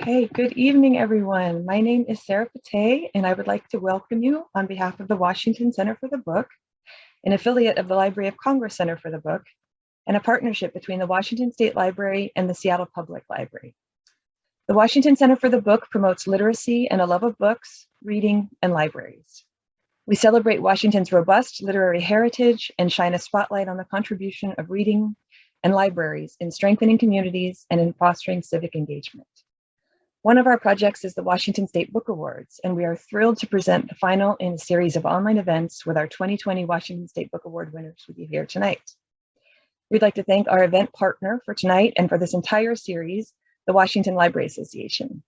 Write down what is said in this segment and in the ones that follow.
Okay, good evening, everyone. My name is Sarah Pate, and I would like to welcome you on behalf of the Washington Center for the Book, an affiliate of the Library of Congress Center for the Book, and a partnership between the Washington State Library and the Seattle Public Library. The Washington Center for the Book promotes literacy and a love of books, reading, and libraries. We celebrate Washington's robust literary heritage and shine a spotlight on the contribution of reading and libraries in strengthening communities and in fostering civic engagement. One of our projects is the Washington State Book Awards, and we are thrilled to present the final in a series of online events with our 2020 Washington State Book Award winners with you here tonight. We'd like to thank our event partner for tonight and for this entire series, the Washington Library Association.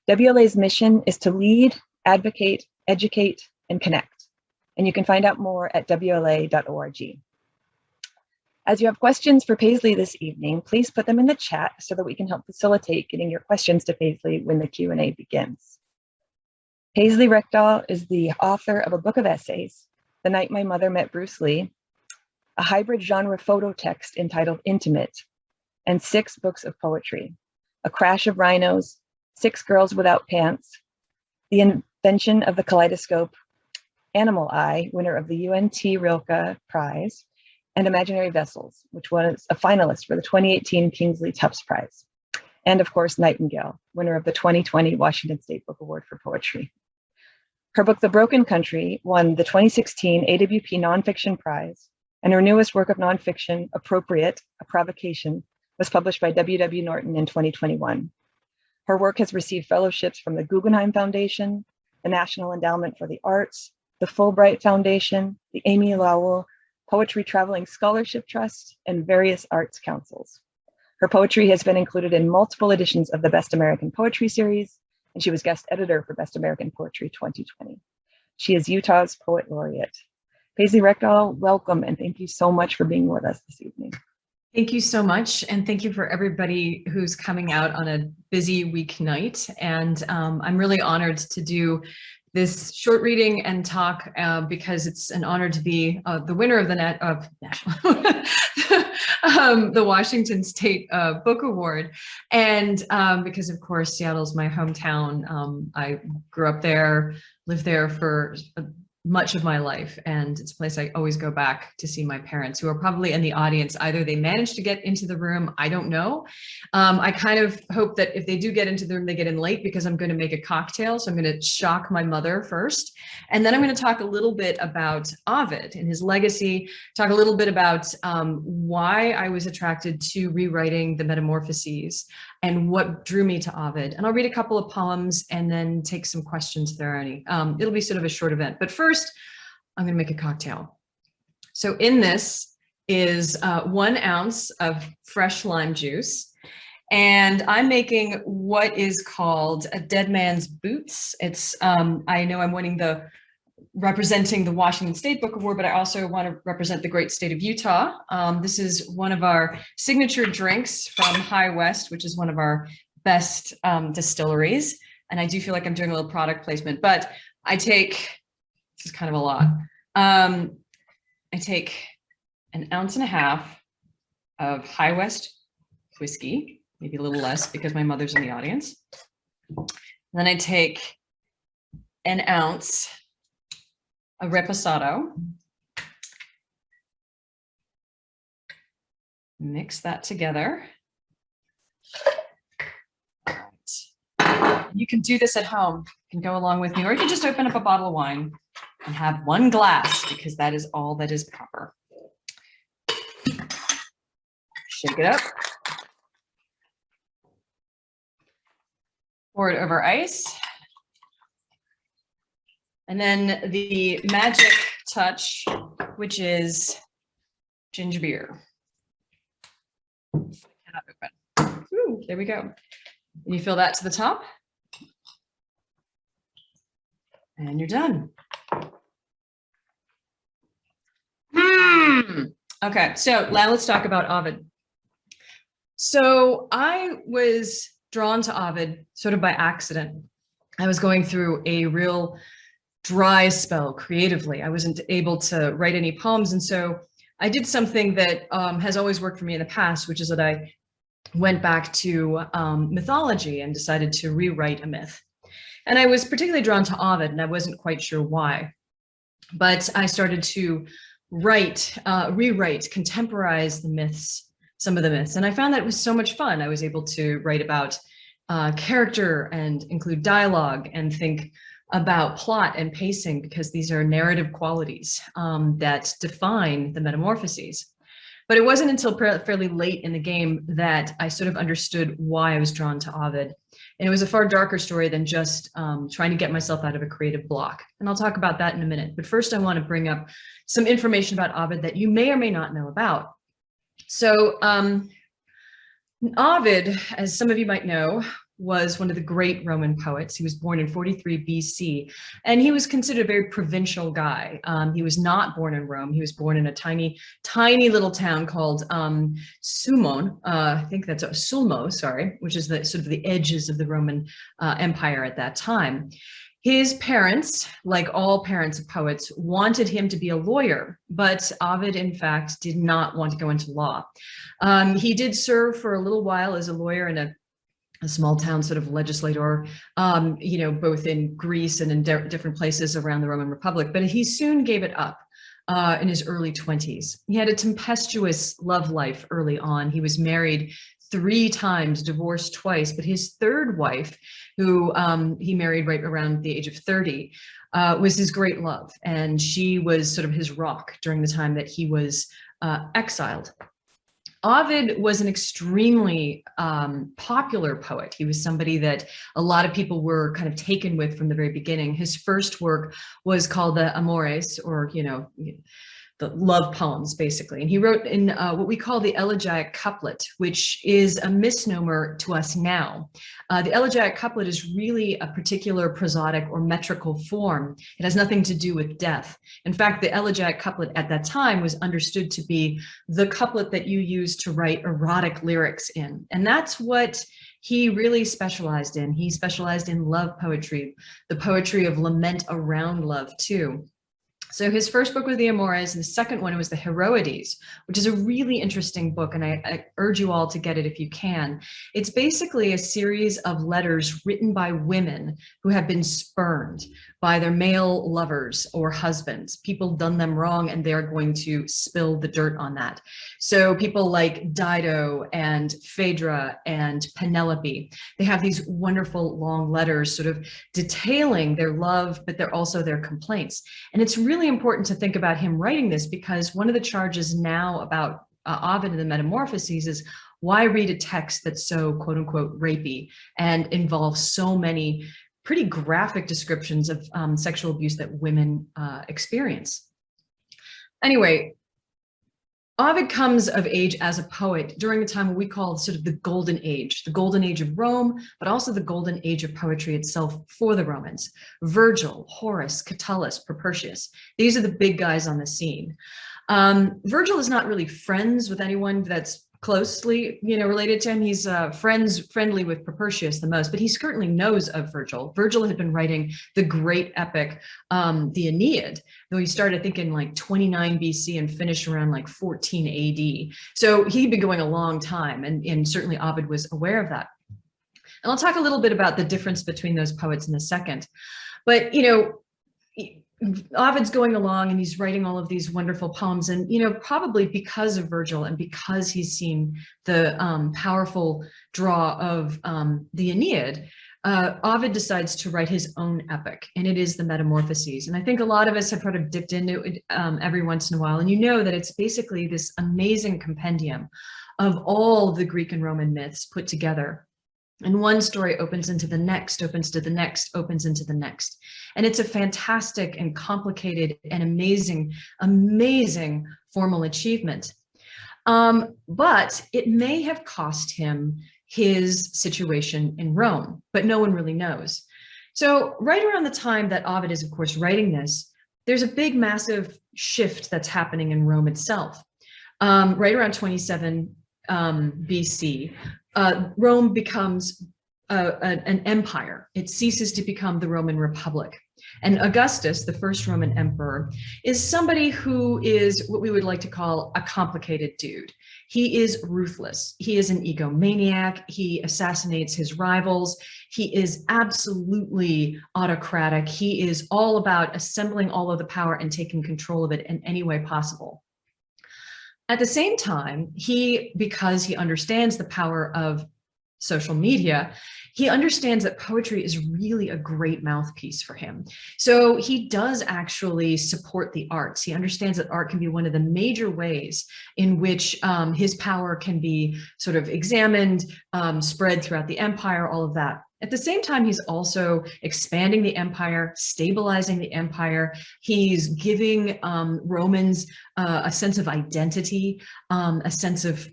WLA's mission is to lead, advocate, educate, and connect. And you can find out more at WLA.org. As you have questions for Paisley this evening, please put them in the chat so that we can help facilitate getting your questions to Paisley when the Q&A begins. Paisley Reckdahl is the author of a book of essays, The Night My Mother Met Bruce Lee, a hybrid genre photo text entitled Intimate, and 6 books of poetry, A Crash of Rhinos, 6 Girls Without Pants, The Invention of the Kaleidoscope, Animal Eye, winner of the UNT Rilke Prize, and Imaginary Vessels, which was a finalist for the 2018 Kingsley Tufts Prize. And of course, Nightingale, winner of the 2020 Washington State Book Award for Poetry. Her book, The Broken Country, won the 2016 AWP Nonfiction Prize, and her newest work of nonfiction, Appropriate, A Provocation, was published by W.W. Norton in 2021. Her work has received fellowships from the Guggenheim Foundation, the National Endowment for the Arts, the Fulbright Foundation, the Amy Lowell Poetry Traveling Scholarship Trust, and various arts councils. Her poetry has been included in multiple editions of the Best American Poetry series, and she was guest editor for Best American Poetry 2020. She is Utah's Poet Laureate. Paisley Reckdahl, welcome, and thank you so much for being with us this evening. Thank you so much, and thank you for everybody who's coming out on a busy weeknight. And I'm really honored to do this short reading and talk because it's an honor to be the winner of the the Washington State Book Award. And because of course, Seattle's my hometown. I grew up there, lived there for much of my life, and it's a place I always go back to see my parents, who are probably in the audience. Either they managed to get into the room, I don't know. I kind of hope that if they do get into the room, they get in late, because I'm going to make a cocktail. So I'm going to shock my mother first, and then I'm going to talk a little bit about Ovid and his legacy, talk a little bit about why I was attracted to rewriting the Metamorphoses and what drew me to Ovid. And I'll read a couple of poems and then take some questions if there are any. It'll be sort of a short event, but first I'm gonna make a cocktail. So in this is 1 ounce of fresh lime juice, and I'm making what is called a dead man's boots. It's, I know I'm winning representing the Washington State Book Award, but I also want to represent the great state of Utah. This is one of our signature drinks from High West, which is one of our best distilleries. And I do feel like I'm doing a little product placement, but I take, this is kind of a lot. I take 1.5 ounces of High West whiskey, maybe a little less because my mother's in the audience. And then I take 1 ounce a reposado, mix that together. All right. You can do this at home, you can go along with me, or you can just open up a bottle of wine and have 1 glass, because that is all that is proper. Shake it up. Pour it over ice. And then the magic touch, which is ginger beer. Cannot open. Ooh, there we go. And you fill that to the top. And you're done. Okay, so now let's talk about Ovid. So I was drawn to Ovid sort of by accident. I was going through a real dry spell creatively. I wasn't able to write any poems. And so I did something that has always worked for me in the past, which is that I went back to mythology and decided to rewrite a myth. And I was particularly drawn to Ovid, and I wasn't quite sure why. But I started to rewrite, contemporize the myths, some of the myths. And I found that it was so much fun. I was able to write about character and include dialogue and think about plot and pacing, because these are narrative qualities that define the Metamorphoses. But it wasn't until fairly late in the game that I sort of understood why I was drawn to Ovid. And it was a far darker story than just trying to get myself out of a creative block. And I'll talk about that in a minute. But first, I want to bring up some information about Ovid that you may or may not know about. So Ovid, as some of you might know, was one of the great Roman poets. He was born in 43 BC, and he was considered a very provincial guy. He was not born in Rome. He was born in a tiny, tiny little town called Sumon. I think that's Sulmo, sorry, which is the sort of the edges of the Roman Empire at that time. His parents, like all parents of poets, wanted him to be a lawyer, but Ovid, in fact, did not want to go into law. He did serve for a little while as a lawyer in a small town sort of legislator, you know, both in Greece and in different places around the Roman Republic, but he soon gave it up in his early 20s. He had a tempestuous love life early on. He was married 3 times, divorced twice, but his third wife, who he married right around the age of 30, was his great love. And she was sort of his rock during the time that he was exiled. Ovid was an extremely popular poet. He was somebody that a lot of people were kind of taken with from the very beginning. His first work was called the Amores, or, you know, the love poems, basically. And he wrote in what we call the elegiac couplet, which is a misnomer to us now. The elegiac couplet is really a particular prosodic or metrical form. It has nothing to do with death. In fact, the elegiac couplet at that time was understood to be the couplet that you use to write erotic lyrics in. And that's what he really specialized in. He specialized in love poetry, the poetry of lament around love too. So his first book was the Amores, and the second one was the Heroides, which is a really interesting book, and I urge you all to get it if you can. It's basically a series of letters written by women who have been spurned by their male lovers or husbands. People done them wrong, and they're going to spill the dirt on that. So people like Dido and Phaedra and Penelope, they have these wonderful long letters sort of detailing their love, but they're also their complaints. And it's really important to think about him writing this, because one of the charges now about Ovid and the Metamorphoses is, why read a text that's so quote unquote rapey and involves so many pretty graphic descriptions of sexual abuse that women experience. Anyway, Ovid comes of age as a poet during a time what we call sort of the golden age of Rome, but also the golden age of poetry itself for the Romans. Virgil, Horace, Catullus, Propertius, these are the big guys on the scene. Virgil is not really friends with anyone that's closely, you know, related to him. He's friendly with Propertius the most, but he certainly knows of Virgil. Virgil had been writing the great epic, the Aeneid, though he started, I think, in like 29 BC and finished around like 14 AD. So he'd been going a long time, and certainly Ovid was aware of that. And I'll talk a little bit about the difference between those poets in a second. But, you know, Ovid's going along and he's writing all of these wonderful poems, and, you know, probably because of Virgil and because he's seen the powerful draw of the Aeneid, Ovid decides to write his own epic, and it is the Metamorphoses. And I think a lot of us have sort of dipped into it every once in a while, and you know that it's basically this amazing compendium of all the Greek and Roman myths put together. And one story opens into the next, opens to the next, opens into the next. And it's a fantastic and complicated and amazing, amazing formal achievement. But it may have cost him his situation in Rome, but no one really knows. So right around the time that Ovid is, of course, writing this, there's a big, massive shift that's happening in Rome itself. Right around 27 BC, Rome becomes an empire. It ceases to become the Roman Republic. And Augustus, the first Roman emperor, is somebody who is what we would like to call a complicated dude. He is ruthless. He is an egomaniac. He assassinates his rivals. He is absolutely autocratic. He is all about assembling all of the power and taking control of it in any way possible. At the same time, because he understands the power of social media, he understands that poetry is really a great mouthpiece for him. So he does actually support the arts. He understands that art can be one of the major ways in which his power can be sort of examined, spread throughout the empire, all of that. At the same time, he's also expanding the empire, stabilizing the empire. He's giving Romans a sense of identity, a sense of,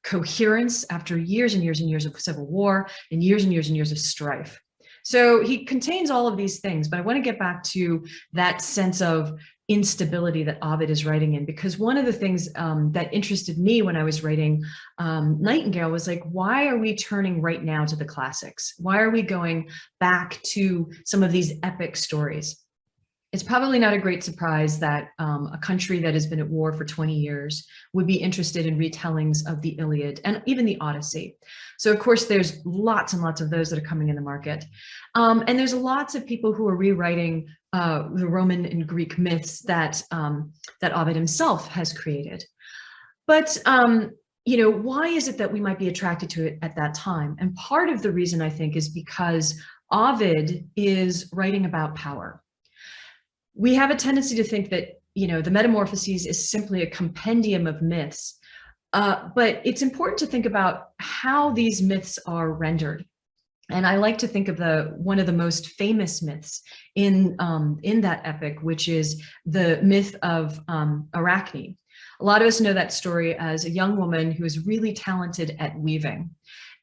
coherence after years and years and years of civil war and years and years of strife. So he contains all of these things, but I want to get back to that sense of instability that Ovid is writing in, because one of the things that interested me when I was writing Nightingale was like, why are we turning right now to the classics? Why are we going back to some of these epic stories? It's probably not a great surprise that a country that has been at war for 20 years would be interested in retellings of the Iliad and even the Odyssey. So of course, there's lots and lots of those that are coming in the market. And there's lots of people who are rewriting the Roman and Greek myths that Ovid himself has created. But why is it that we might be attracted to it at that time? And part of the reason, I think, is because Ovid is writing about power. We have a tendency to think that, the Metamorphoses is simply a compendium of myths, but it's important to think about how these myths are rendered. And I like to think of one of the most famous myths in that epic, which is the myth of Arachne. A lot of us know that story as a young woman who is really talented at weaving.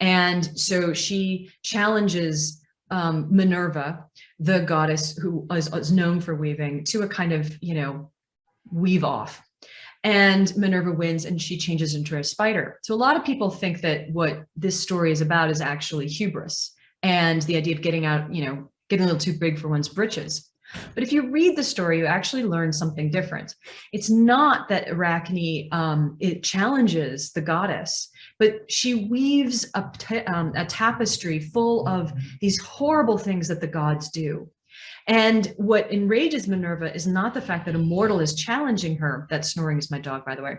And so she challenges Minerva, the goddess who is known for weaving, to a kind of, weave off. And Minerva wins and she changes into a spider. So a lot of people think that what this story is about is actually hubris and the idea of getting out, getting a little too big for one's britches. But if you read the story, you actually learn something different. It's not that Arachne it challenges the goddess, but she weaves a tapestry full of these horrible things that the gods do. And what enrages Minerva is not the fact that a mortal is challenging her. That snoring is my dog, by the way.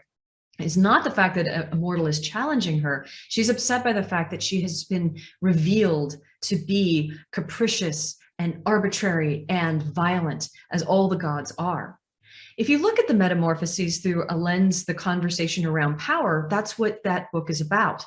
It's not the fact that a mortal is challenging her. She's upset by the fact that she has been revealed to be capricious and arbitrary and violent, as all the gods are. If you look at the Metamorphoses through a lens, the conversation around power, that's what that book is about.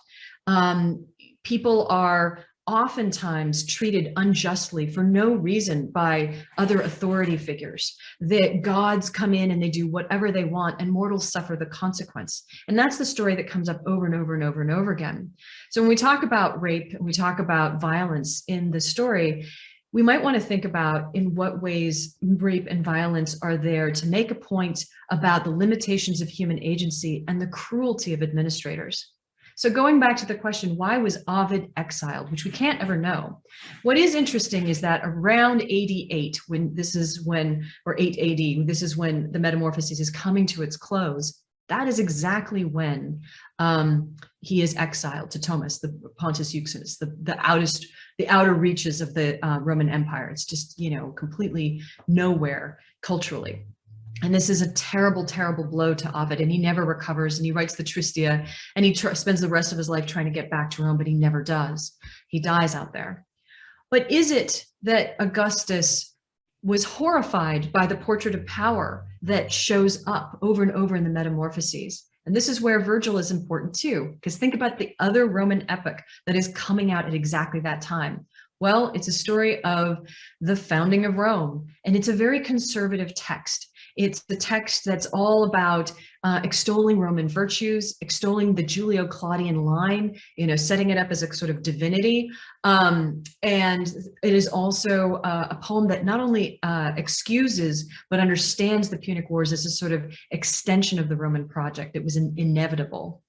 People are oftentimes treated unjustly for no reason by other authority figures. That gods come in and they do whatever they want and mortals suffer the consequence. And that's the story that comes up over and over and over and over again. So when we talk about rape and we talk about violence in the story, we might want to think about in what ways rape and violence are there to make a point about the limitations of human agency and the cruelty of administrators. So going back to the question, why was Ovid exiled, which we can't ever know? What is interesting is that around 88, or 8 AD, this is when the Metamorphoses is coming to its close. That is exactly when he is exiled to Tomis, the Pontus Euxinus, the outer reaches of the Roman Empire. It's just, completely nowhere culturally. And this is a terrible, terrible blow to Ovid, and he never recovers, and he writes the Tristia, and he spends the rest of his life trying to get back to Rome, but he never does. He dies out there. But is it that Augustus was horrified by the portrait of power that shows up over and over in the Metamorphoses? And this is where Virgil is important too, because think about the other Roman epic that is coming out at exactly that time. Well, it's a story of the founding of Rome, and it's a very conservative text. It's the text that's all about extolling Roman virtues, extolling the Julio-Claudian line, setting it up as a sort of divinity. And it is also a poem that not only excuses, but understands the Punic Wars as a sort of extension of the Roman project that was inevitable.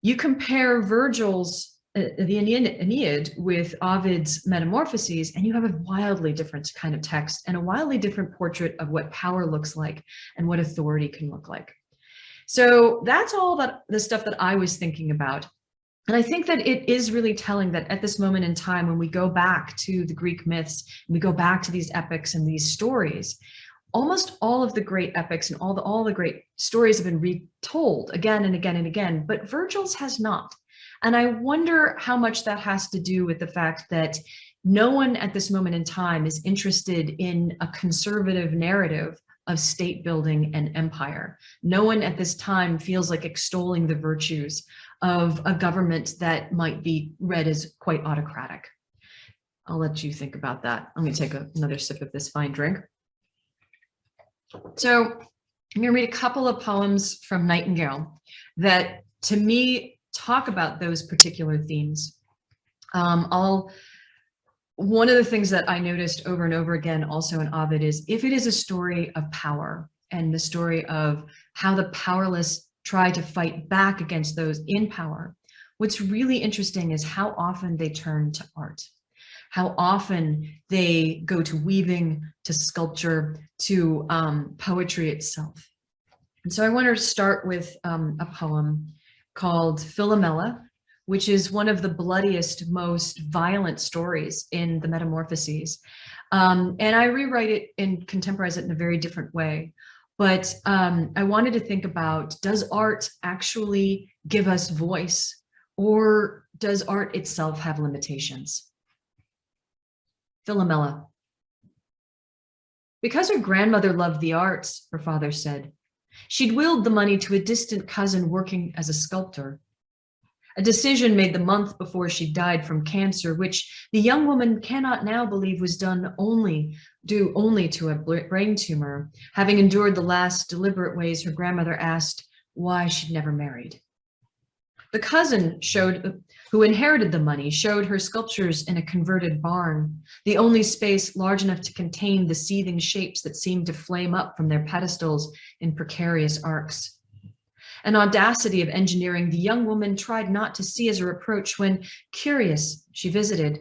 You compare Virgil's the Aeneid with Ovid's Metamorphoses, and you have a wildly different kind of text and a wildly different portrait of what power looks like and what authority can look like. So that's all that the stuff that I was thinking about. And I think that it is really telling that at this moment in time, when we go back to the Greek myths, and we go back to these epics and these stories, almost all of the great epics and all the great stories have been retold again and again and again, but Virgil's has not. And I wonder how much that has to do with the fact that no one at this moment in time is interested in a conservative narrative of state building and empire. No one at this time feels like extolling the virtues of a government that might be read as quite autocratic. I'll let you think about that. I'm going to take another sip of this fine drink. So I'm going to read a couple of poems from Nightingale that, to me, talk about those particular themes. One of the things that I noticed over and over again also in Ovid is if it is a story of power and the story of how the powerless try to fight back against those in power, what's really interesting is how often they turn to art, how often they go to weaving, to sculpture, to poetry itself. And so I want to start with a poem called Philomela, which is one of the bloodiest, most violent stories in the Metamorphoses. And I rewrite it and contemporize it in a very different way. But I wanted to think about, does art actually give us voice, or does art itself have limitations? Philomela. Because her grandmother loved the arts, her father said, she'd willed the money to a distant cousin working as a sculptor. A decision made the month before she died from cancer, which the young woman cannot now believe was due only to a brain tumor, having endured the last deliberate ways her grandmother asked why she'd never married. The cousin who inherited the money showed her sculptures in a converted barn, the only space large enough to contain the seething shapes that seemed to flame up from their pedestals in precarious arcs. An audacity of engineering the young woman tried not to see as a reproach when, curious, she visited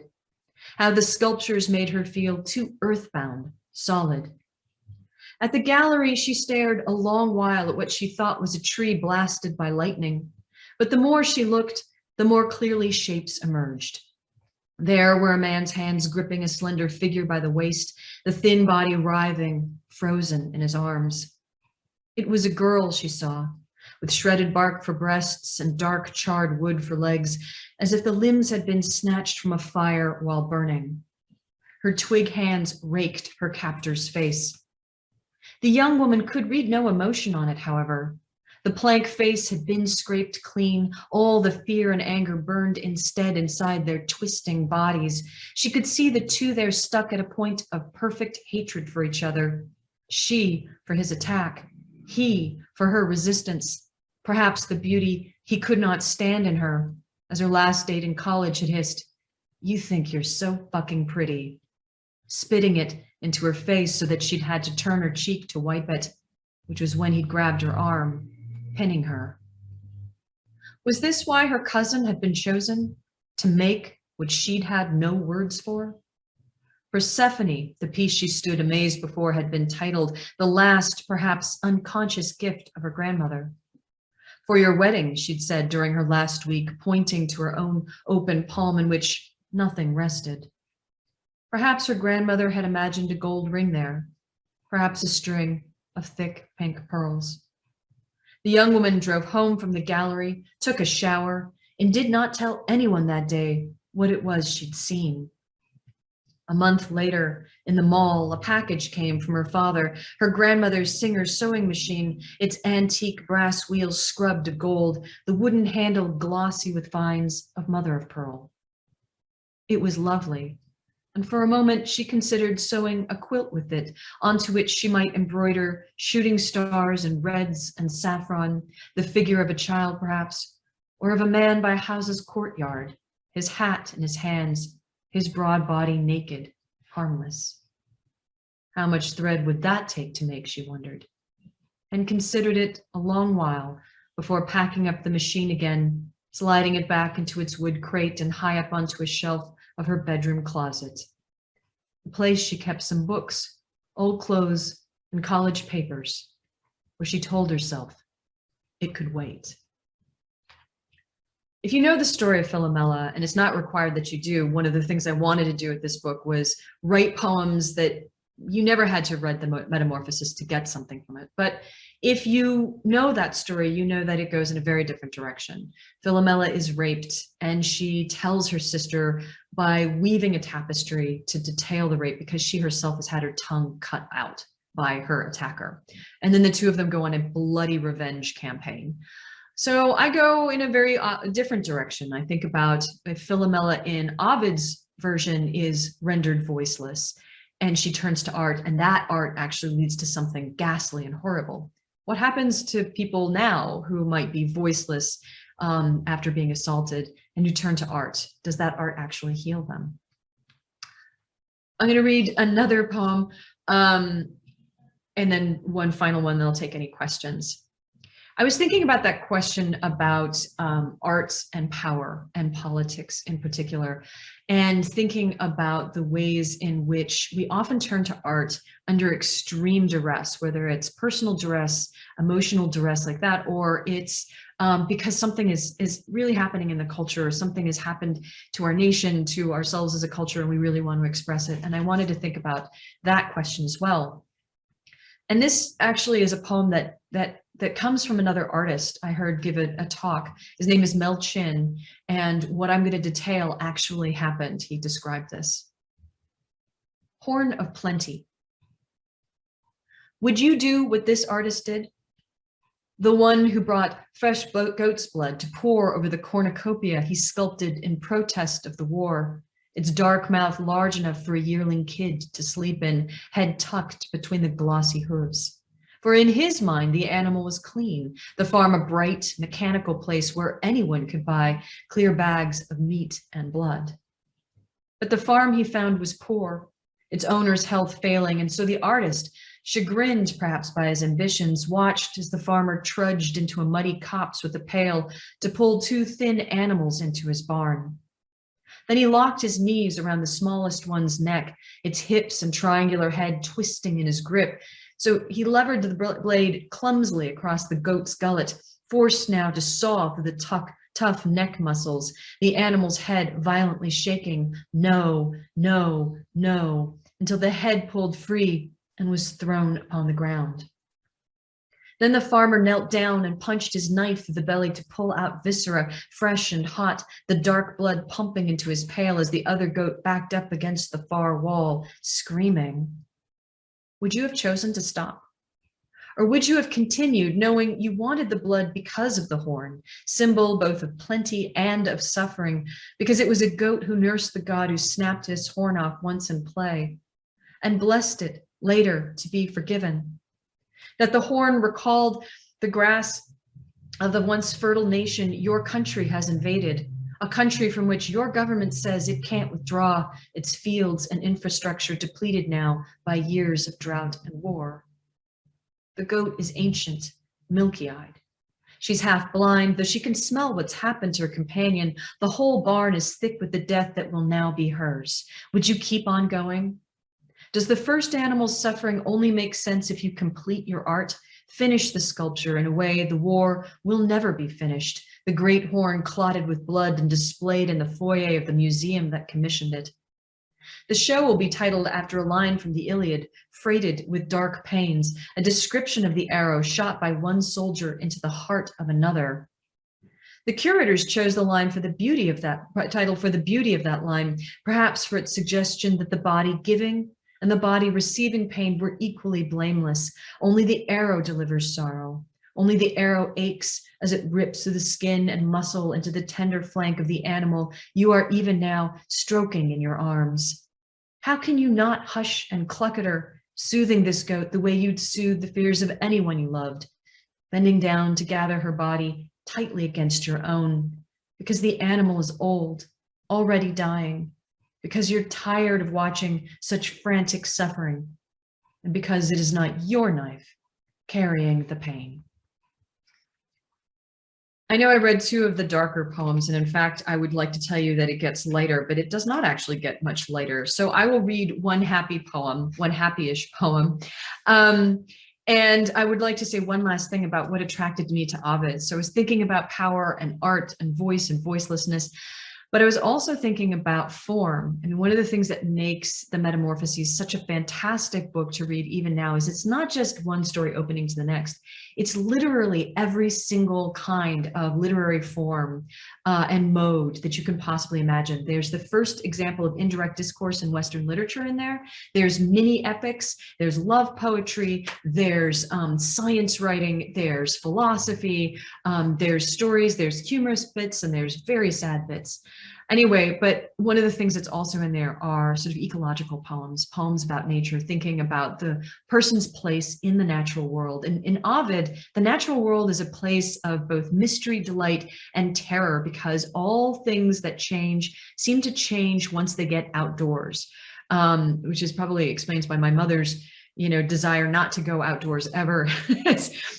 how the sculptures made her feel too earthbound, solid. At the gallery, she stared a long while at what she thought was a tree blasted by lightning, but the more she looked, the more clearly shapes emerged. There were a man's hands gripping a slender figure by the waist, the thin body writhing, frozen in his arms. It was a girl she saw, with shredded bark for breasts and dark charred wood for legs, as if the limbs had been snatched from a fire while burning. Her twig hands raked her captor's face. The young woman could read no emotion on it, however. The plank face had been scraped clean, all the fear and anger burned instead inside their twisting bodies. She could see the two there stuck at a point of perfect hatred for each other. She for his attack, he for her resistance. Perhaps the beauty he could not stand in her, as her last date in college had hissed, "You think you're so fucking pretty," spitting it into her face so that she'd had to turn her cheek to wipe it, which was when he'd grabbed her arm, pinning her. Was this why her cousin had been chosen? To make what she'd had no words for? Persephone, the piece she stood amazed before, had been titled the last, perhaps unconscious gift of her grandmother. For your wedding, she'd said during her last week, pointing to her own open palm in which nothing rested. Perhaps her grandmother had imagined a gold ring there, perhaps a string of thick pink pearls. The young woman drove home from the gallery, took a shower, and did not tell anyone that day what it was she'd seen. A month later, in the mall, a package came from her father, her grandmother's Singer's sewing machine, its antique brass wheels scrubbed to gold, the wooden handle glossy with vines of mother of pearl. It was lovely, and for a moment she considered sewing a quilt with it, onto which she might embroider shooting stars and reds and saffron, the figure of a child perhaps, or of a man by a house's courtyard, his hat in his hands, his broad body naked, harmless. How much thread would that take to make, she wondered, and considered it a long while before packing up the machine again, sliding it back into its wood crate and high up onto a shelf of her bedroom closet, the place she kept some books, old clothes, and college papers, where she told herself it could wait. If you know the story of Philomela, and it's not required that you do, one of the things I wanted to do with this book was write poems that you never had to read the Metamorphosis to get something from it. But if you know that story, you know that it goes in a very different direction. Philomela is raped, and she tells her sister by weaving a tapestry to detail the rape because she herself has had her tongue cut out by her attacker. And then the two of them go on a bloody revenge campaign. So I go in a very different direction. I think about Philomela in Ovid's version is rendered voiceless, and she turns to art, and that art actually leads to something ghastly and horrible. What happens to people now who might be voiceless after being assaulted and who turn to art? Does that art actually heal them? I'm going to read another poem, and then one final one, then I'll take any questions. I was thinking about that question about arts and power and politics in particular, and thinking about the ways in which we often turn to art under extreme duress, whether it's personal duress, emotional duress like that, or it's because something is really happening in the culture, or something has happened to our nation, to ourselves as a culture, and we really want to express it. And I wanted to think about that question as well. And this actually is a poem that comes from another artist I heard give a talk. His name is Mel Chin, and what I'm going to detail actually happened. He described this. Horn of Plenty. Would you do what this artist did? The one who brought fresh goat's blood to pour over the cornucopia he sculpted in protest of the war, its dark mouth large enough for a yearling kid to sleep in, head tucked between the glossy hooves. For in his mind, the animal was clean, the farm a bright, mechanical place where anyone could buy clear bags of meat and blood. But the farm he found was poor, its owner's health failing, and so the artist, chagrined perhaps by his ambitions, watched as the farmer trudged into a muddy copse with a pail to pull two thin animals into his barn. Then he locked his knees around the smallest one's neck, its hips and triangular head twisting in his grip. So he levered the blade clumsily across the goat's gullet, forced now to saw through the tough neck muscles, the animal's head violently shaking, no, no, no, until the head pulled free and was thrown upon the ground. Then the farmer knelt down and punched his knife through the belly to pull out viscera, fresh and hot, the dark blood pumping into his pail as the other goat backed up against the far wall, screaming. Would you have chosen to stop? Or would you have continued, knowing you wanted the blood because of the horn, symbol both of plenty and of suffering, because it was a goat who nursed the god who snapped his horn off once in play, and blessed it later to be forgiven? That the horn recalled the grass of the once fertile nation your country has invaded, a country from which your government says it can't withdraw, its fields and infrastructure depleted now by years of drought and war. The goat is ancient, milky-eyed. She's half blind, though she can smell what's happened to her companion. The whole barn is thick with the death that will now be hers. Would you keep on going? Does the first animal's suffering only make sense if you complete your art, finish the sculpture in a way the war will never be finished, the great horn clotted with blood and displayed in the foyer of the museum that commissioned it? The show will be titled after a line from the Iliad, freighted with dark pains, a description of the arrow shot by one soldier into the heart of another. The curators chose the line for the beauty of that title, for the beauty of that line, perhaps for its suggestion that the body giving and the body receiving pain were equally blameless. Only the arrow delivers sorrow. Only the arrow aches as it rips through the skin and muscle into the tender flank of the animal you are even now stroking in your arms. How can you not hush and cluck at her, soothing this goat the way you'd soothe the fears of anyone you loved, bending down to gather her body tightly against your own, because the animal is old, already dying, because you're tired of watching such frantic suffering, and because it is not your knife carrying the pain. I know I read two of the darker poems, and in fact, I would like to tell you that it gets lighter, but it does not actually get much lighter. So I will read one happy poem, one happy-ish poem. And I would like to say one last thing about what attracted me to Ovid. So I was thinking about power and art and voice and voicelessness, but I was also thinking about form. I mean, one of the things that makes the Metamorphoses such a fantastic book to read even now is it's not just one story opening to the next. It's literally every single kind of literary form and mode that you can possibly imagine. There's the first example of indirect discourse in Western literature in there. There's mini epics, there's love poetry, there's science writing, there's philosophy, there's stories, there's humorous bits, and there's very sad bits. Anyway, but one of the things that's also in there are sort of ecological poems, poems about nature, thinking about the person's place in the natural world. And in Ovid, the natural world is a place of both mystery, delight, and terror, because all things that change seem to change once they get outdoors, which is probably explains by my mother's desire not to go outdoors ever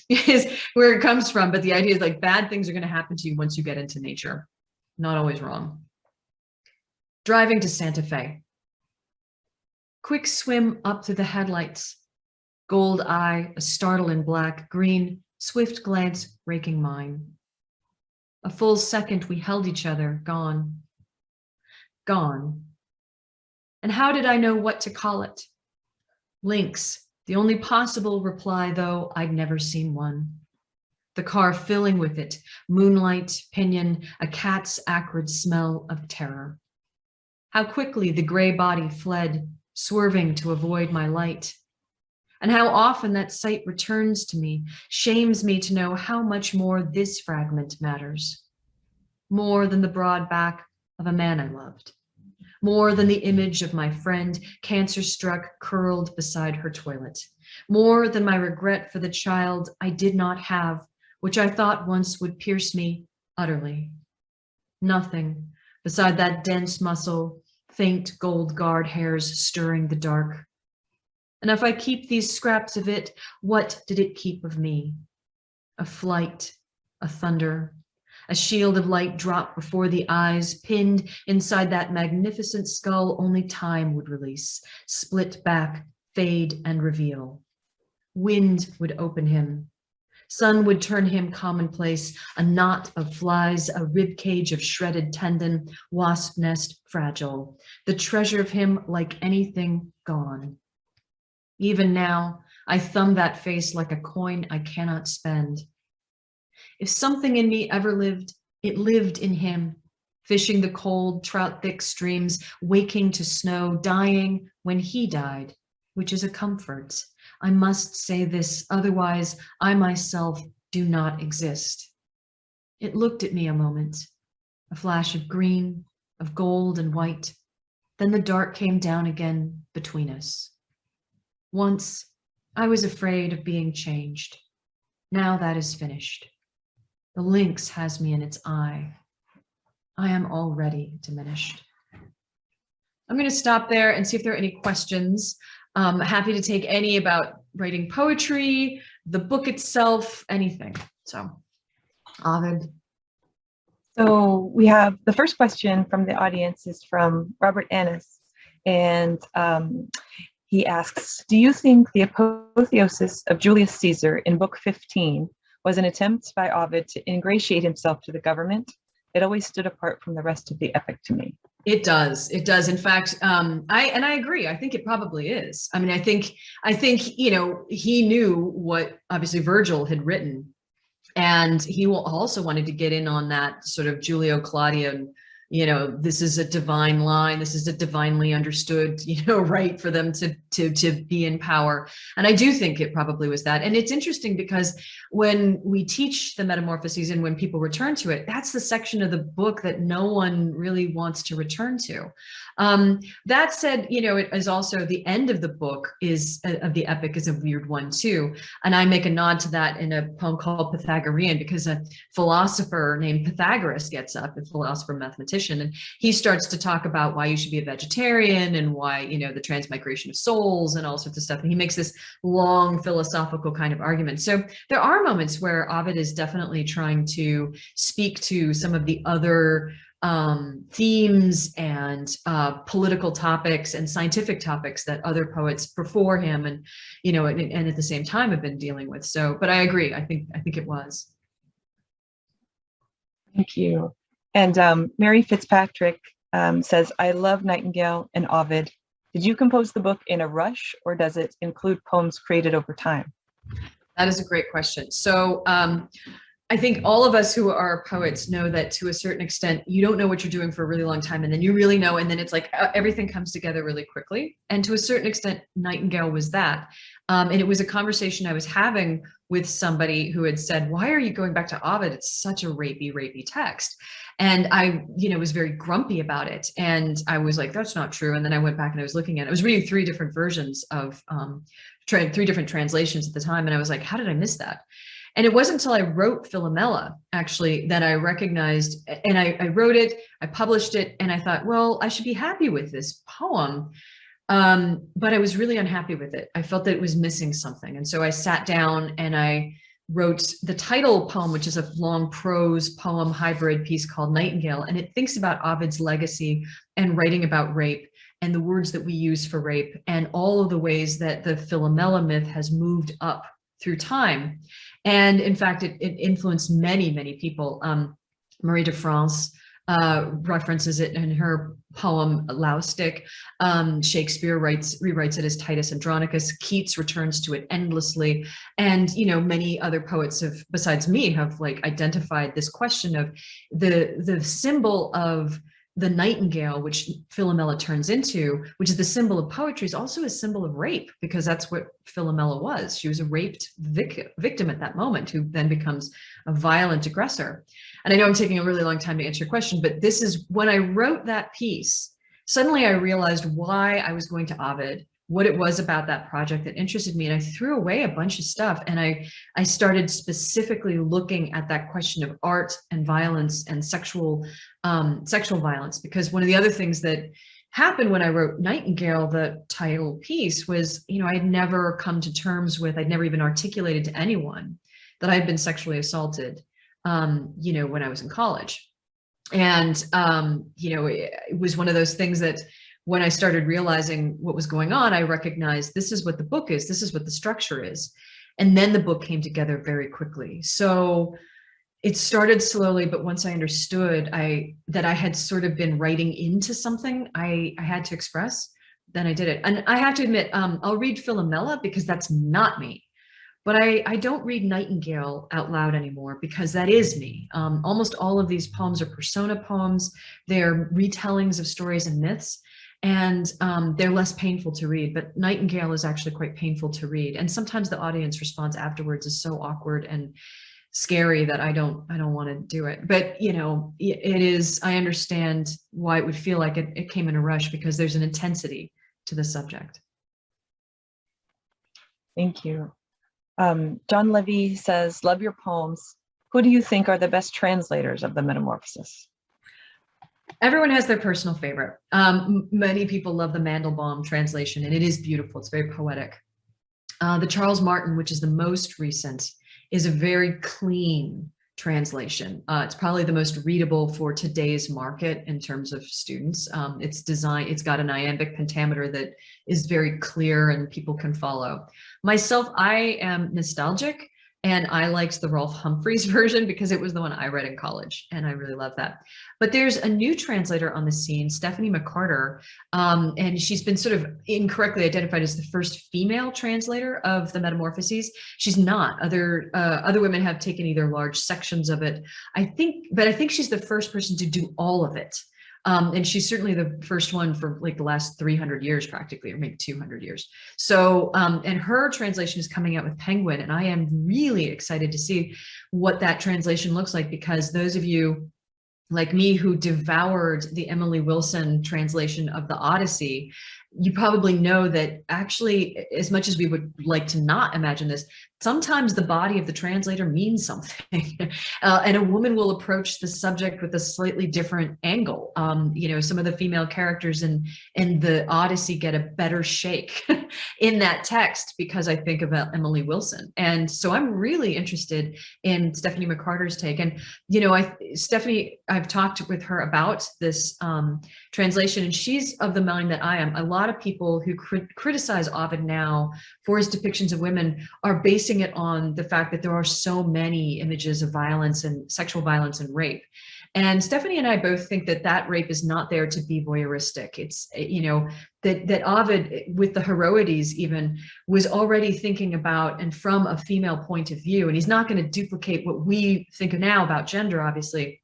is where it comes from. But the idea is like bad things are going to happen to you once you get into nature. Not always wrong. Driving to Santa Fe. Quick swim up to the headlights. Gold eye, a startle in black, green, swift glance raking mine. A full second we held each other, gone. Gone. And how did I know what to call it? Lynx, the only possible reply, though I'd never seen one. The car filling with it, moonlight, pinion, a cat's acrid smell of terror. How quickly the gray body fled, swerving to avoid my light. And how often that sight returns to me, shames me to know how much more this fragment matters. More than the broad back of a man I loved. More than the image of my friend, cancer-struck, curled beside her toilet. More than my regret for the child I did not have, which I thought once would pierce me utterly. Nothing beside that dense muscle, faint gold guard hairs stirring the dark. And if I keep these scraps of it, what did it keep of me? A flight, a thunder, a shield of light dropped before the eyes, pinned inside that magnificent skull only time would release, split back, fade, and reveal. Wind would open him. Sun would turn him commonplace, a knot of flies, a rib cage of shredded tendon, wasp nest fragile, the treasure of him like anything gone. Even now, I thumb that face like a coin I cannot spend. If something in me ever lived, it lived in him, fishing the cold, trout-thick streams, waking to snow, dying when he died, which is a comfort. I must say this, otherwise I myself do not exist. It looked at me a moment, a flash of green, of gold and white. Then the dark came down again between us. Once I was afraid of being changed. Now that is finished. The lynx has me in its eye. I am already diminished. I'm going to stop there and see if there are any questions. Happy to take any about writing poetry, the book itself, anything. So, Ovid. So we have the first question from the audience is from Robert Annis, and he asks, do you think the apotheosis of Julius Caesar in Book 15 was an attempt by Ovid to ingratiate himself to the government? It always stood apart from the rest of the epic to me. It does. It does. In fact, I agree. I think it probably is. I mean, I think he knew what obviously Virgil had written, and he also wanted to get in on that sort of Julio Claudian. This is a divine line. This is a divinely understood, right for them to be in power. And I do think it probably was that. And it's interesting because when we teach the Metamorphoses and when people return to it, that's the section of the book that no one really wants to return to. That said, it is also the end of the book of the epic is a weird one too. And I make a nod to that in a poem called Pythagorean, because a philosopher named Pythagoras gets up, a philosopher mathematician, competition. And he starts to talk about why you should be a vegetarian and why, you know, the transmigration of souls and all sorts of stuff. And he makes this long philosophical kind of argument. So there are moments where Ovid is definitely trying to speak to some of the other themes and political topics and scientific topics that other poets before him and, you know, and at the same time have been dealing with. So, but I agree. I think it was. Thank you. And Mary Fitzpatrick says, I love Nightingale and Ovid. Did you compose the book in a rush, or does it include poems created over time? That is a great question. So I think all of us who are poets know that to a certain extent, you don't know what you're doing for a really long time, and then you really know, and then it's like everything comes together really quickly. And to a certain extent, Nightingale was that. And it was a conversation I was having with somebody who had said, why are you going back to Ovid? It's such a rapey text. And I, you know, was very grumpy about it. And I was like, that's not true. And then I went back and I was looking at it. I was reading 3 different versions of 3 different translations at the time. And I was like, how did I miss that? And it wasn't until I wrote Philomela, actually, that I recognized, and I wrote it, I published it, and I thought, well, I should be happy with this poem. But I was really unhappy with it. I felt that it was missing something. And so I sat down and I wrote the title poem, which is a long prose poem hybrid piece called Nightingale. And it thinks about Ovid's legacy and writing about rape and the words that we use for rape and all of the ways that the Philomela myth has moved up through time. And in fact, it influenced many people. Marie de France references it in her poem Laustic. Shakespeare rewrites it as Titus Andronicus. Keats returns to it endlessly. And, you know, many other poets have, besides me, have like identified this question of the symbol of the nightingale, which Philomela turns into, which is the symbol of poetry, is also a symbol of rape, because that's what Philomela was. She was a raped victim at that moment, who then becomes a violent aggressor. And I know I'm taking a really long time to answer your question, but this is when I wrote that piece, suddenly I realized why I was going to Ovid, what it was about that project that interested me. And I threw away a bunch of stuff. And I started specifically looking at that question of art and violence and sexual violence, because one of the other things that happened when I wrote Nightingale, the title piece, was, you know, I'd never come to terms with, I'd never even articulated to anyone that I had been sexually assaulted, you know, when I was in college. And, you know, it was one of those things that when I started realizing what was going on, I recognized this is what the book is, this is what the structure is. And then the book came together very quickly. So it started slowly, but once I understood that I had sort of been writing into something I had to express, then I did it. And I have to admit, I'll read Philomela because that's not me. But I don't read Nightingale out loud anymore, because that is me. Almost all of these poems are persona poems. They're retellings of stories and myths. And they're less painful to read, but Nightingale is actually quite painful to read. And sometimes the audience response afterwards is so awkward and scary that I don't want to do it. But, you know, it is, I understand why it would feel like it came in a rush, because there's an intensity to the subject. Thank you. John Levy says, love your poems. Who do you think are the best translators of the Metamorphosis? Everyone has their personal favorite. Many people love the Mandelbaum translation, and it is beautiful. It's very poetic. The Charles Martin, which is the most recent, is a very clean translation. It's probably the most readable for today's market in terms of students. It's got an iambic pentameter that is very clear and people can follow. Myself, I am nostalgic, and I liked the Rolf Humphreys version because it was the one I read in college, and I really love that. But there's a new translator on the scene, Stephanie McCarter, and she's been sort of incorrectly identified as the first female translator of the Metamorphoses. She's not. Other women have taken either large sections of it, I think she's the first person to do all of it. And she's certainly the first one for like the last 300 years practically, or maybe 200 years. So, and her translation is coming out with Penguin, and I am really excited to see what that translation looks like, because those of you like me who devoured the Emily Wilson translation of the Odyssey you probably know that actually, as much as we would like to not imagine this, sometimes the body of the translator means something. And a woman will approach the subject with a slightly different angle. You know, some of the female characters in the Odyssey get a better shake in that text because I think about Emily Wilson. And so I'm really interested in Stephanie McCarter's take. And, you know, Stephanie, I've talked with her about this translation, and she's of the mind that I am. A lot of people who criticize Ovid now for his depictions of women are basing it on the fact that there are so many images of violence and sexual violence and rape. And Stephanie and I both think that that rape is not there to be voyeuristic. It's, you know, that Ovid, with the Heroides even, was already thinking about and from a female point of view. And he's not going to duplicate what we think now about gender, obviously.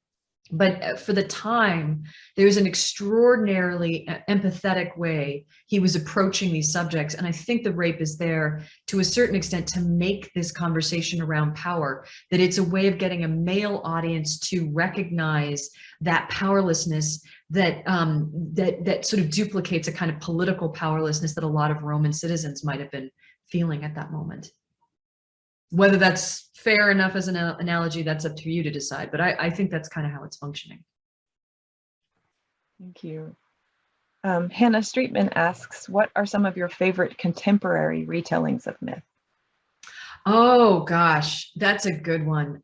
But for the time, there's an extraordinarily empathetic way he was approaching these subjects. And I think the rape is there to a certain extent to make this conversation around power, that it's a way of getting a male audience to recognize that powerlessness that that sort of duplicates a kind of political powerlessness that a lot of Roman citizens might have been feeling at that moment. Whether that's fair enough as an analogy, that's up to you to decide. But I think that's kind of how it's functioning. Thank you. Hannah Streetman asks, what are some of your favorite contemporary retellings of myth? Oh, gosh, that's a good one.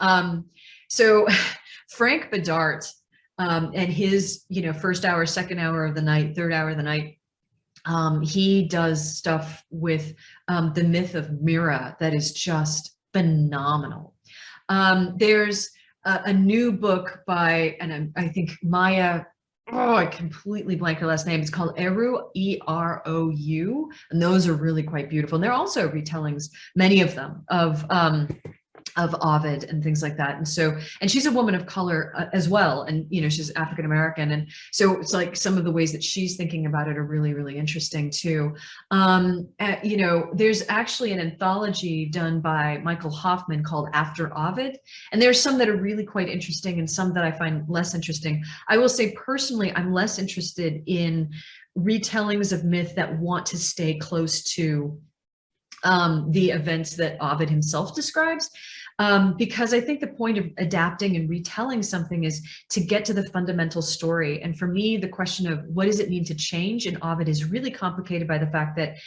So Frank Bedart and his, you know, first hour, second hour of the night, third hour of the night, he does stuff with the myth of Mira that is just phenomenal. There's a new book by, and I think Maya, oh, I completely blank her last name. It's called Erou, E-R-O-U, and those are really quite beautiful. And they're also retellings, many of them, of Ovid and things like that. And so, and she's a woman of color as well. And, you know, she's African American. And so it's like some of the ways that she's thinking about it are really, really interesting too. You know, there's actually an anthology done by Michael Hoffman called After Ovid. And there's some that are really quite interesting and some that I find less interesting. I will say personally, I'm less interested in retellings of myth that want to stay close to the events that Ovid himself describes. Because I think the point of adapting and retelling something is to get to the fundamental story. And for me, the question of what does it mean to change in Ovid is really complicated by the fact that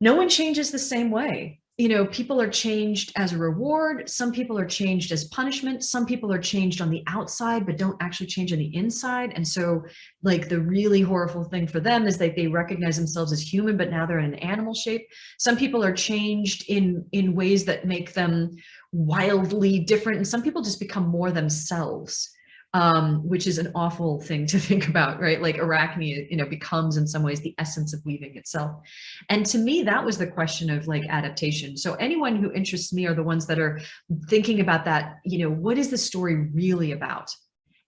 no one changes the same way. You know, people are changed as a reward. Some people are changed as punishment. Some people are changed on the outside, but don't actually change on the inside. And so like the really horrible thing for them is that they recognize themselves as human, but now they're in an animal shape. Some people are changed in ways that make them wildly different. And some people just become more themselves. Which is an awful thing to think about, right? Like Arachne, you know, becomes in some ways the essence of weaving itself. And to me, that was the question of like adaptation. So anyone who interests me are the ones that are thinking about that, you know, what is the story really about?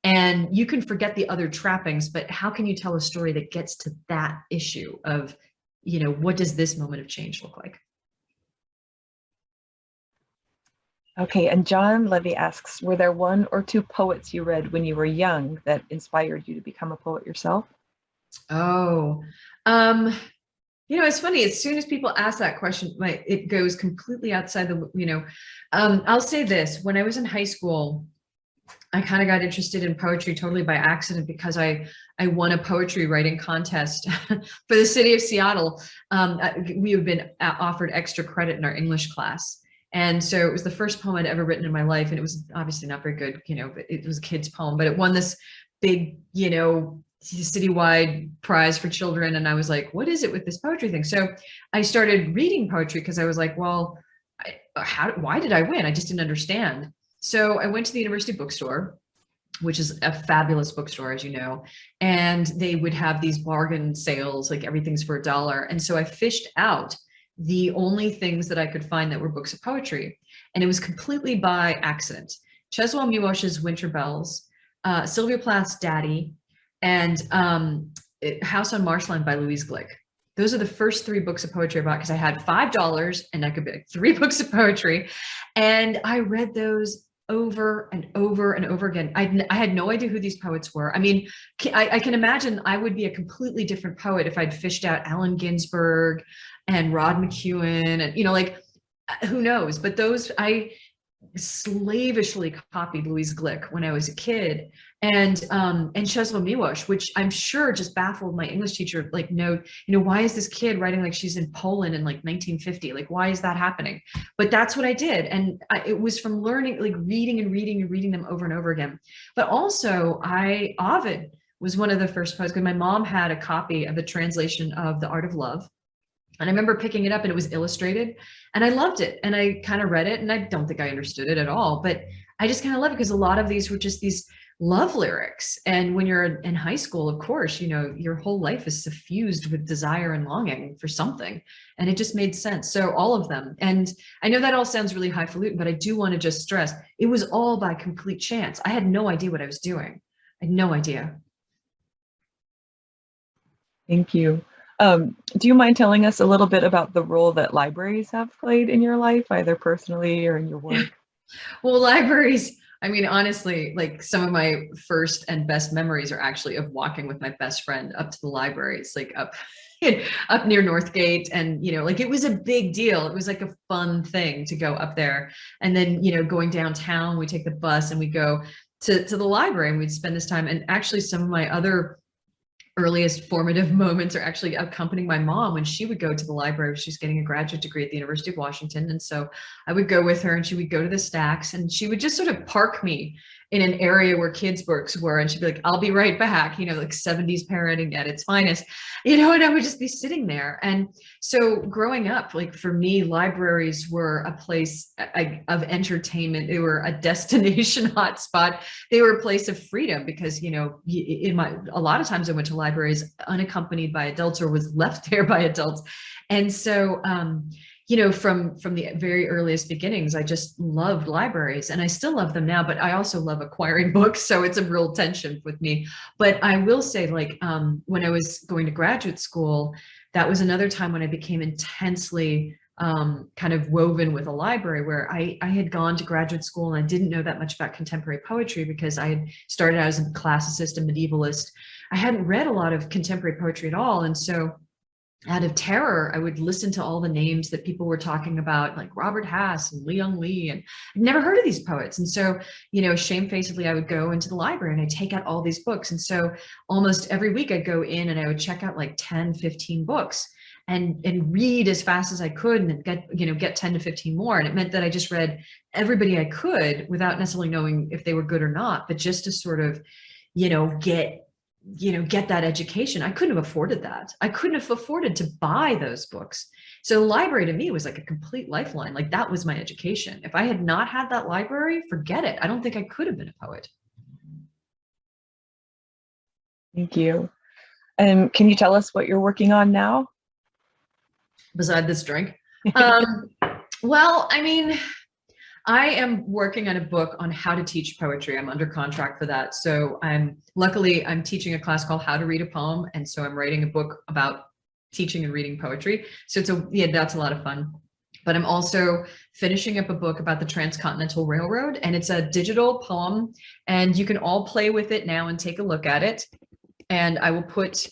And you can forget the other trappings, but how can you tell a story that gets to that issue of, you know, what does this moment of change look like? Okay, and John Levy asks, were there one or two poets you read when you were young that inspired you to become a poet yourself? Oh, you know, it's funny, as soon as people ask that question, it goes completely outside the, you know, I'll say this, when I was in high school, I kind of got interested in poetry totally by accident because I won a poetry writing contest for the city of Seattle. We had been offered extra credit in our English class. And so it was the first poem I'd ever written in my life. And it was obviously not very good, you know, but it was a kid's poem, but it won this big, you know, citywide prize for children. And I was like, what is it with this poetry thing? So I started reading poetry because I was like, well, why did I win? I just didn't understand. So I went to the university bookstore, which is a fabulous bookstore, as you know, and they would have these bargain sales, like everything's for $1. And so I fished out the only things that I could find that were books of poetry. And it was completely by accident. Czesław Miłosz's Winter Bells, Sylvia Plath's Daddy, and House on Marshland by Louise Glick. Those are the first 3 books of poetry I bought because I had $5 and I could buy 3 books of poetry. And I read those over and over and over again. I had no idea who these poets were. I mean, I can imagine I would be a completely different poet if I'd fished out Allen Ginsberg and Rod McEwen and, like, who knows? But I slavishly copied Louise Glick when I was a kid, and Czesław Miłosz, which I'm sure just baffled my English teacher. Like, no, why is this kid writing like she's in Poland in like 1950? Like, why is that happening? But that's what I did, and it was from learning, like reading and reading and reading them over and over again. But also, Ovid was one of the first poets, because my mom had a copy of the translation of The Art of Love. And I remember picking it up, and it was illustrated, and I loved it. And I kind of read it, and I don't think I understood it at all, but I just kind of love it because a lot of these were just these love lyrics. And when you're in high school, of course, your whole life is suffused with desire and longing for something. And it just made sense. So all of them. And I know that all sounds really highfalutin, but I do want to just stress, it was all by complete chance. I had no idea what I was doing. I had no idea. Thank you. Do you mind telling us a little bit about the role that libraries have played in your life, either personally or in your work? Well, libraries, I mean, honestly, like some of my first and best memories are actually of walking with my best friend up to the libraries, like up near Northgate. And, like it was a big deal. It was like a fun thing to go up there. And then, going downtown, we take the bus and we go to the library, and we'd spend this time. And actually some of my other earliest formative moments are actually accompanying my mom when she would go to the library. She's getting a graduate degree at the University of Washington. And so I would go with her, and she would go to the stacks, and she would just sort of park me in an area where kids' books were. And she'd be like, I'll be right back, like 70s parenting at its finest, and I would just be sitting there. And so growing up, like for me, libraries were a place of entertainment. They were a destination hotspot. They were a place of freedom because, a lot of times I went to libraries unaccompanied by adults or was left there by adults. And so, from the very earliest beginnings, I just loved libraries, and I still love them now, but I also love acquiring books. So it's a real tension with me. But I will say, like, when I was going to graduate school, that was another time when I became intensely kind of woven with a library, where I had gone to graduate school and I didn't know that much about contemporary poetry because I had started out as a classicist and medievalist. I hadn't read a lot of contemporary poetry at all. And so out of terror, I would listen to all the names that people were talking about, like Robert Hass and Leon Lee, and I'd never heard of these poets. And so, shamefacedly, I would go into the library and I'd take out all these books. And so almost every week I'd go in and I would check out like 10, 15 books and read as fast as I could, and get 10 to 15 more. And it meant that I just read everybody I could without necessarily knowing if they were good or not, but just to sort of, get that education. I couldn't have afforded that. I couldn't have afforded to buy those books. So the library to me was like a complete lifeline. Like that was my education. If I had not had that library, forget it. I don't think I could have been a poet. Thank you. And can you tell us what you're working on now? Beside this drink? Well, I mean, I am working on a book on how to teach poetry. I'm under contract for that. So I'm teaching a class called How to Read a Poem. And so I'm writing a book about teaching and reading poetry. So that's a lot of fun. But I'm also finishing up a book about the Transcontinental Railroad, and it's a digital poem, and you can all play with it now and take a look at it. And I will put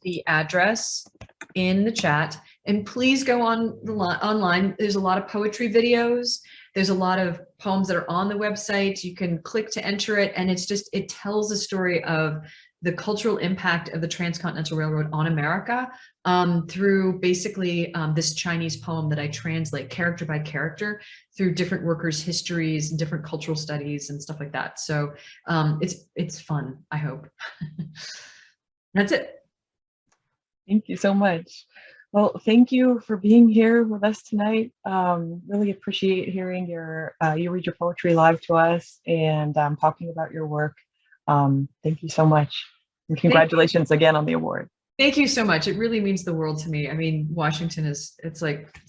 the address in the chat, and please go online. There's a lot of poetry videos. There's a lot of poems that are on the website. You can click to enter it, and it tells the story of the cultural impact of the Transcontinental Railroad on America through basically this Chinese poem that I translate character by character through different workers' histories and different cultural studies and stuff like that. So it's fun, I hope. That's it. Thank you so much. Well, thank you for being here with us tonight. Really appreciate hearing you read your poetry live to us and talking about your work. Thank you so much. And congratulations again on the award. Thank you so much. It really means the world to me. I mean, Washington it's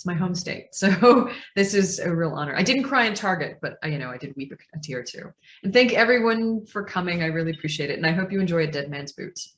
my home state. So this is a real honor. I didn't cry in Target, but I did weep a tear too. And thank everyone for coming. I really appreciate it. And I hope you enjoy A Dead Man's Boots.